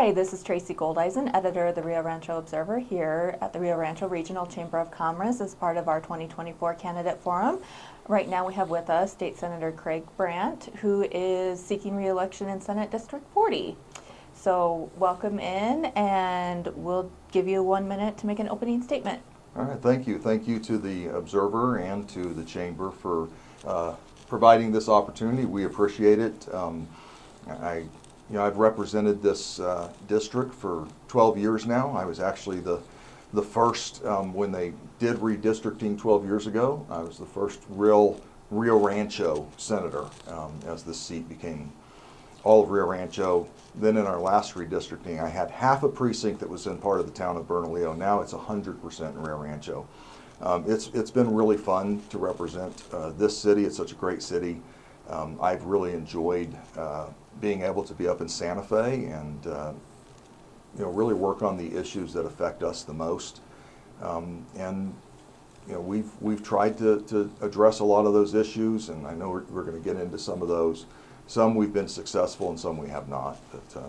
Hi, this is Tracy Goldeisen, editor of the Rio Rancho Observer here at the Rio Rancho Regional Chamber of Commerce as part of our 2024 Candidate Forum. Right now we have with us State Senator Craig Brandt, who is seeking re-election in Senate District 40. So welcome in, and we'll give you 1 minute to make an opening statement. All right, thank you. Thank you to the Observer and to the Chamber for providing this opportunity. We appreciate it. I've represented this district for 12 years now. I was actually the first, when they did redistricting 12 years ago, I was the first real Rio Rancho senator as this seat became all of Rio Rancho. Then in our last redistricting, I had half a precinct that was in part of the town of Bernalillo. Now it's 100% in Rio Rancho. It's been really fun to represent this city. It's such a great city. I've really enjoyed being able to be up in Santa Fe and really work on the issues that affect us the most. We've tried to address a lot of those issues, and I know we're going to get into some of those. Some we've been successful and some we have not. But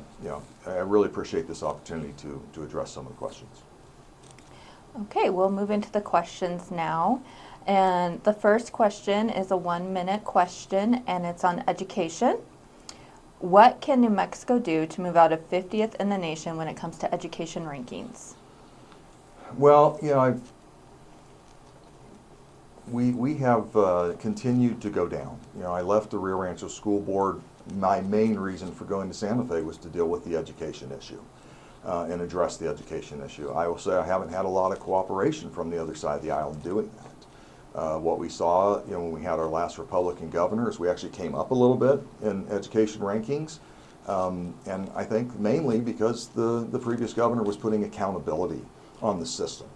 I really appreciate this opportunity to address some of the questions. Okay, we'll move into the questions now. And the first question is a 1 minute question, and it's on education. What can New Mexico do to move out of 50th in the nation when it comes to education rankings? Well, we have continued to go down. I left the Rio Rancho School Board. My main reason for going to Santa Fe was to deal with the education issue and address the education issue. I will say I haven't had a lot of cooperation from the other side of the aisle in doing that. What we saw, when we had our last Republican governor, is we actually came up a little bit in education rankings, and I think mainly because the previous governor was putting accountability on the system.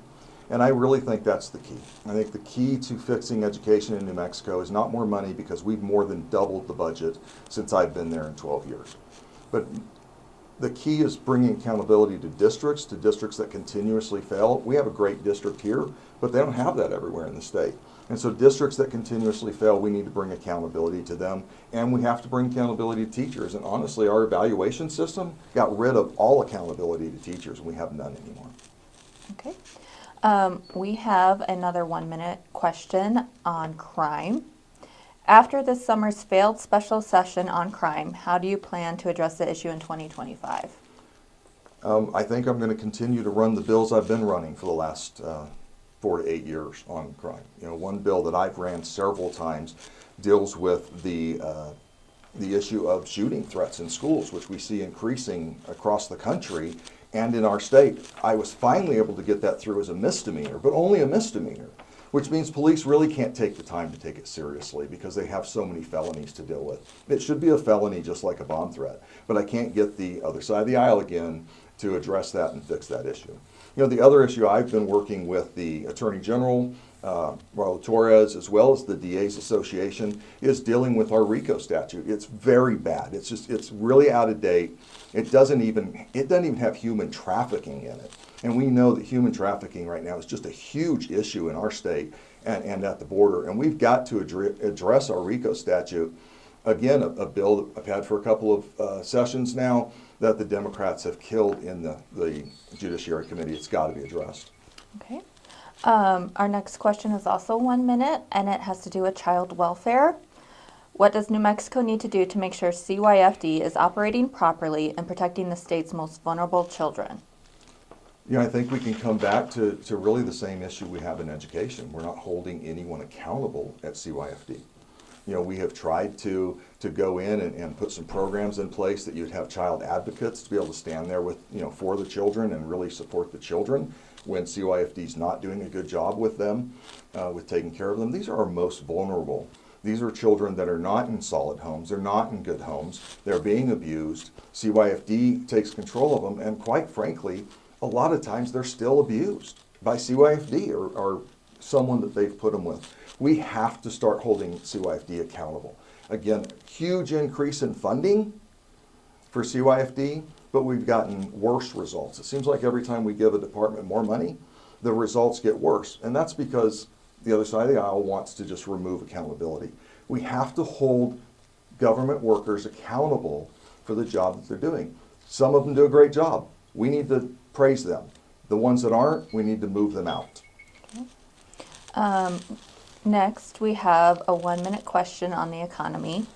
And I really think that's the key. I think the key to fixing education in New Mexico is not more money, because we've more than doubled the budget since I've been there in 12 years. But the key is bringing accountability to districts that continuously fail. We have a great district here, but they don't have that everywhere in the state. And so districts that continuously fail, we need to bring accountability to them, and we have to bring accountability to teachers. And honestly, our evaluation system got rid of all accountability to teachers, and we have none anymore. Okay. We have another 1 minute question on crime. After this summer's failed special session on crime, how do you plan to address the issue in 2025? I think I'm going to continue to run the bills I've been running for the last 4 to 8 years on crime. One bill that I've ran several times deals with the issue of shooting threats in schools, which we see increasing across the country and in our state. I was finally able to get that through as a misdemeanor, but only a misdemeanor, which means police really can't take the time to take it seriously because they have so many felonies to deal with. It should be a felony just like a bomb threat, but I can't get the other side of the aisle again to address that and fix that issue. The other issue, I've been working with the Attorney General, Raul Torres, as well as the DA's Association, is dealing with our RICO statute. It's very bad. It's really out of date. It doesn't even have human trafficking in it. And we know that human trafficking right now is just a huge issue in our state and at the border. And we've got to address our RICO statute. Again, a bill that I've had for a couple of sessions now that the Democrats have killed in the Judiciary Committee. It's got to be addressed. Okay. Our next question is also 1 minute, and it has to do with child welfare. What does New Mexico need to do to make sure CYFD is operating properly and protecting the state's most vulnerable children? I think we can come back to really the same issue we have in education. We're not holding anyone accountable at CYFD. We have tried to go in and put some programs in place that you'd have child advocates to be able to stand there with, for the children and really support the children when CYFD is not doing a good job with them, with taking care of them. These are our most vulnerable. These are children that are not in solid homes. They're not in good homes. They're being abused. CYFD takes control of them, and quite frankly, a lot of times they're still abused by CYFD or someone that they've put them with. We have to start holding CYFD accountable. Again, huge increase in funding for CYFD, but we've gotten worse results. It seems like every time we give a department more money, the results get worse. And that's because the other side of the aisle wants to just remove accountability. We have to hold government workers accountable for the job that they're doing. Some of them do a great job. We need to praise them. The ones that aren't, we need to move them out. Next, we have a 1-minute question on the economy.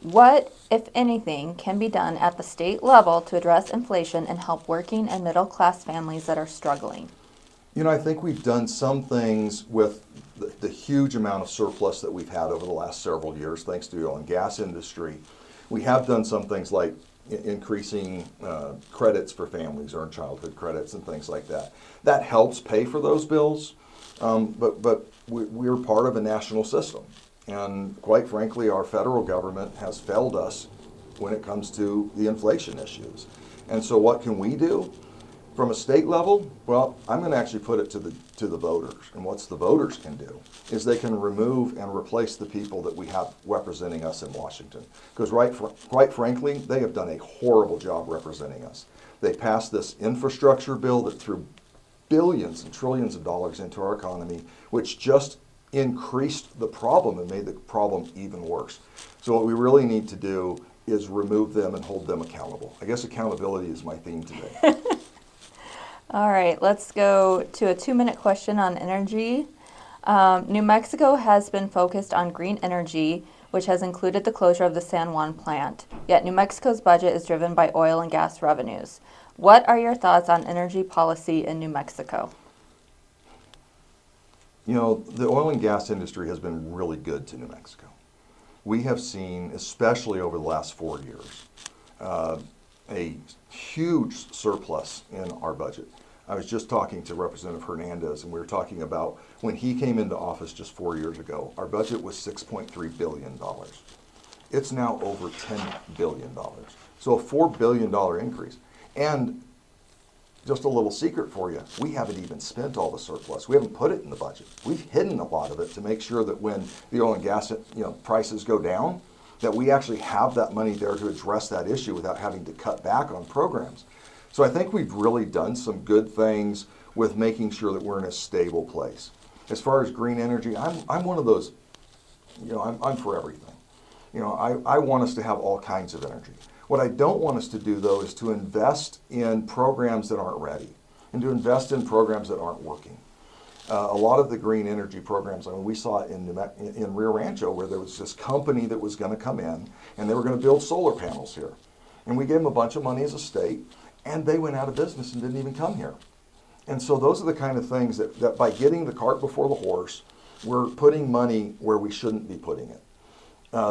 What, if anything, can be done at the state level to address inflation and help working and middle-class families that are struggling? You know, I think we've done some things with the huge amount of surplus that we've had over the last several years, thanks to the oil and gas industry. We have done some things like increasing credits for families, earned childhood credits and things like that. That helps pay for those bills, but we're part of a national system. And quite frankly, our federal government has failed us when it comes to the inflation issues. And so what can we do? From a state level, well, I'm going to actually put it to the voters. And what the voters can do is they can remove and replace the people that we have representing us in Washington. Because quite frankly, they have done a horrible job representing us. They passed this infrastructure bill that threw billions and trillions of dollars into our economy, which just increased the problem and made the problem even worse. So what we really need to do is remove them and hold them accountable. I guess accountability is my theme today. All right, let's go to a 2-minute question on energy. New Mexico has been focused on green energy, which has included the closure of the San Juan plant. Yet New Mexico's budget is driven by oil and gas revenues. What are your thoughts on energy policy in New Mexico? You know, the oil and gas industry has been really good to New Mexico. We have seen, especially over the last 4 years, a huge surplus in our budget. I was just talking to Representative Hernandez, and we were talking about when he came into office just 4 years ago, our budget was $6.3 billion. It's now over $10 billion. So a $4 billion increase. And just a little secret for you, we haven't even spent all the surplus. We haven't put it in the budget. We've hidden a lot of it to make sure that when the oil and gas prices go down, that we actually have that money there to address that issue without having to cut back on programs. So I think we've really done some good things with making sure that we're in a stable place. As far as green energy, I'm one of those, I'm for everything. I want us to have all kinds of energy. What I don't want us to do, though, is to invest in programs that aren't ready and to invest in programs that aren't working. A lot of the green energy programs, I mean, we saw it in Rio Rancho, where there was this company that was going to come in and they were going to build solar panels here. And we gave them a bunch of money as a state, and they went out of business and didn't even come here. And so those are the kind of things that by getting the cart before the horse, we're putting money where we shouldn't be putting it.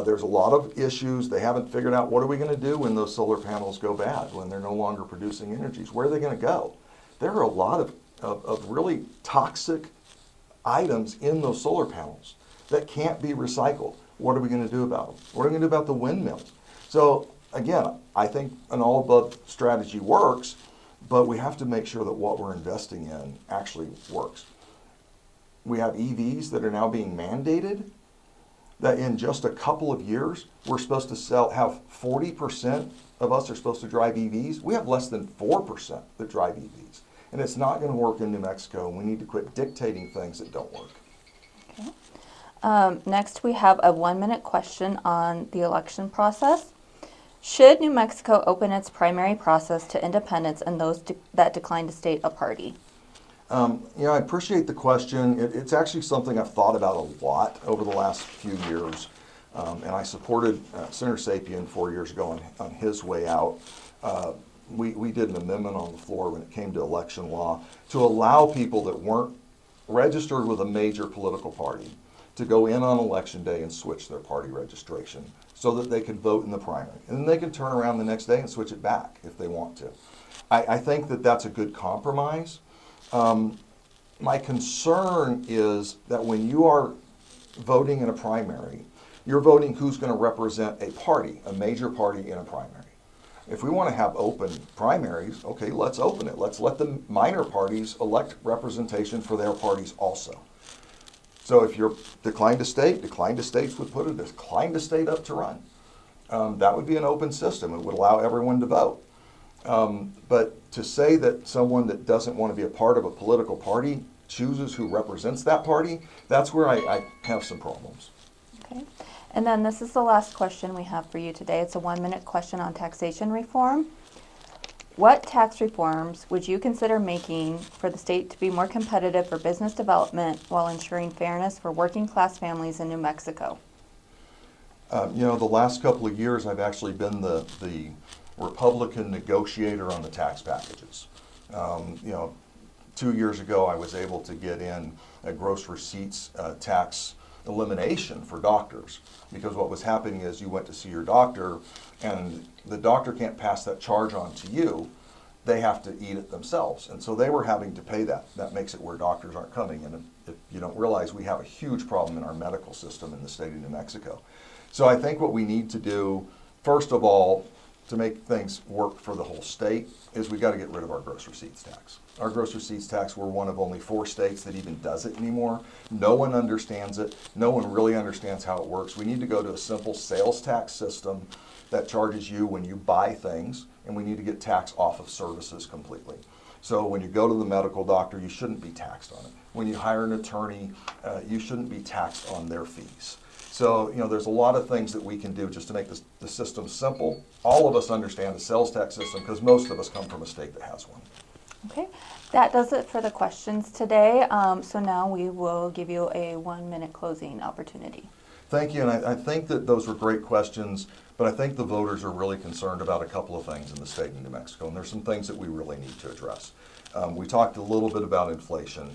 There's a lot of issues. They haven't figured out what are we going to do when those solar panels go bad, when they're no longer producing energies. Where are they going to go? There are a lot of really toxic items in those solar panels that can't be recycled. What are we going to do about them? What are we going to do about the windmills? So again, I think an all-above strategy works, but we have to make sure that what we're investing in actually works. We have EVs that are now being mandated, that in just a couple of years, we're supposed to have 40% of us are supposed to drive EVs. We have less than 4% that drive EVs. And it's not going to work in New Mexico, and we need to quit dictating things that don't work. Okay. Next, we have a 1-minute question on the election process. Should New Mexico open its primary process to independents and those that decline to state a party? I appreciate the question. It's actually something I've thought about a lot over the last few years. And I supported Senator Sapien 4 years ago on his way out. We did an amendment on the floor when it came to election law to allow people that weren't registered with a major political party to go in on election day and switch their party registration so that they could vote in the primary. And then they can turn around the next day and switch it back if they want to. I think that that's a good compromise. My concern is that when you are voting in a primary, you're voting who's going to represent a party, a major party in a primary. If we want to have open primaries, okay, let's open it. Let's let the minor parties elect representation for their parties also. So if you're declined to state, declined to states would put a declined to state up to run. That would be an open system. It would allow everyone to vote. But to say that someone that doesn't want to be a part of a political party chooses who represents that party, that's where I have some problems. Okay. And then this is the last question we have for you today. It's a 1-minute question on taxation reform. What tax reforms would you consider making for the state to be more competitive for business development while ensuring fairness for working class families in New Mexico? The last couple of years, I've actually been the Republican negotiator on the tax packages. 2 years ago, I was able to get in a gross receipts tax elimination for doctors, because what was happening is you went to see your doctor and the doctor can't pass that charge on to you. They have to eat it themselves. And so they were having to pay that. That makes it where doctors aren't coming. And if you don't realize, we have a huge problem in our medical system in the state of New Mexico. So I think what we need to do, first of all, to make things work for the whole state, is we got to get rid of our gross receipts tax. Our gross receipts tax, we're one of only 4 states that even does it anymore. No one understands it. No one really understands how it works. We need to go to a simple sales tax system that charges you when you buy things, and we need to get tax off of services completely. So when you go to the medical doctor, you shouldn't be taxed on it. When you hire an attorney, you shouldn't be taxed on their fees. So, there's a lot of things that we can do just to make the system simple. All of us understand the sales tax system because most of us come from a state that has one. Okay, that does it for the questions today. So now we will give you a 1-minute closing opportunity. Thank you, and I think that those were great questions, but I think the voters are really concerned about a couple of things in the state of New Mexico, and there's some things that we really need to address. We talked a little bit about inflation.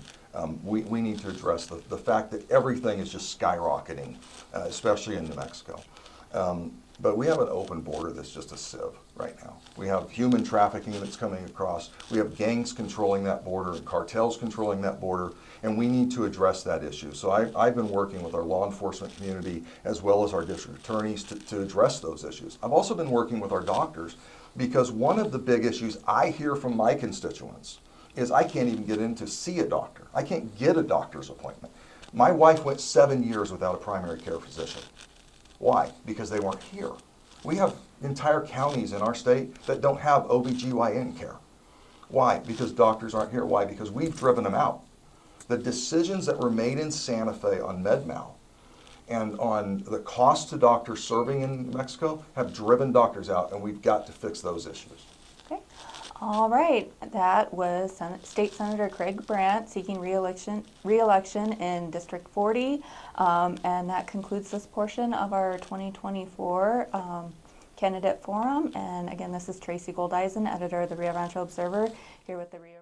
We need to address the fact that everything is just skyrocketing, especially in New Mexico. But we have an open border that's just a sieve right now. We have human trafficking that's coming across. We have gangs controlling that border and cartels controlling that border, and we need to address that issue. So I've been working with our law enforcement community as well as our district attorneys to address those issues. I've also been working with our doctors, because one of the big issues I hear from my constituents is I can't even get in to see a doctor. I can't get a doctor's appointment. My wife went 7 years without a primary care physician. Why? Because they weren't here. We have entire counties in our state that don't have OBGYN care. Why? Because doctors aren't here. Why? Because we've driven them out. The decisions that were made in Santa Fe on MedMal and on the cost to doctors serving in New Mexico have driven doctors out, and we've got to fix those issues. Okay. All right. That was State Senator Craig Brandt seeking re-election in District 40. And that concludes this portion of our 2024 candidate forum. And again, this is Tracy Goldeisen, editor of the Rancho Observer, here with the Rio